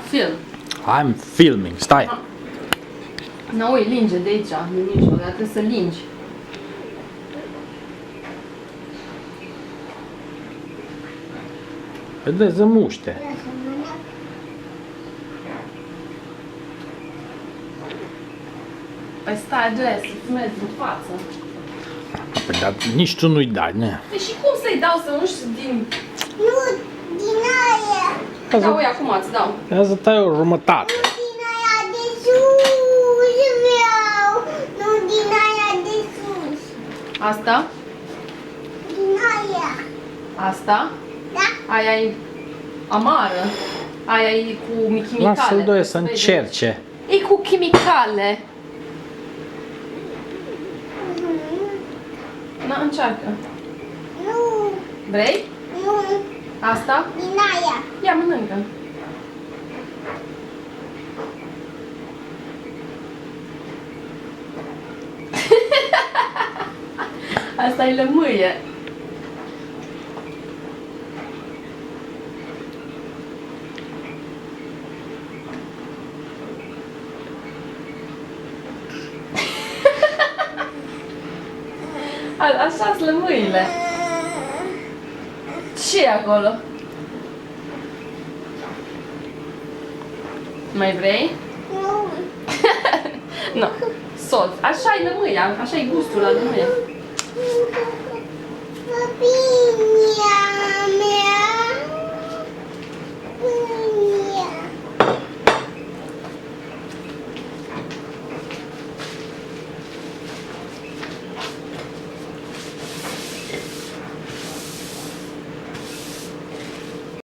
Film. I'm filming, stai. Nu, e linge de aici, de mijloc, dar trebuie să lingi. Vedeți, muște. Păi stai, Andreea, să filmezi în față. Păi, dar nici tu nu-i dai, ne? Păi și cum să-i dau să nu știu din... Nu, din aia. Da, ui, acum îți dau. Ia să tai o jumătate. Din aia de sus vreau. Nu din aia de sus. Asta? Din aia. Asta? Da? Aia e amară. Aia e cu chimicale. Lasă-l doi să Vezi? încerce. E cu chimicale. Na, încearcă. Nu, Vrei? nu, Asta? din aia. Ia, mănâncă. Asta e lămâie. Așa-s lămâile. Ce e acolo? Mai vrei? Nu. Nu. Sos. Așa e lămâia, așa e gustul la lămâie.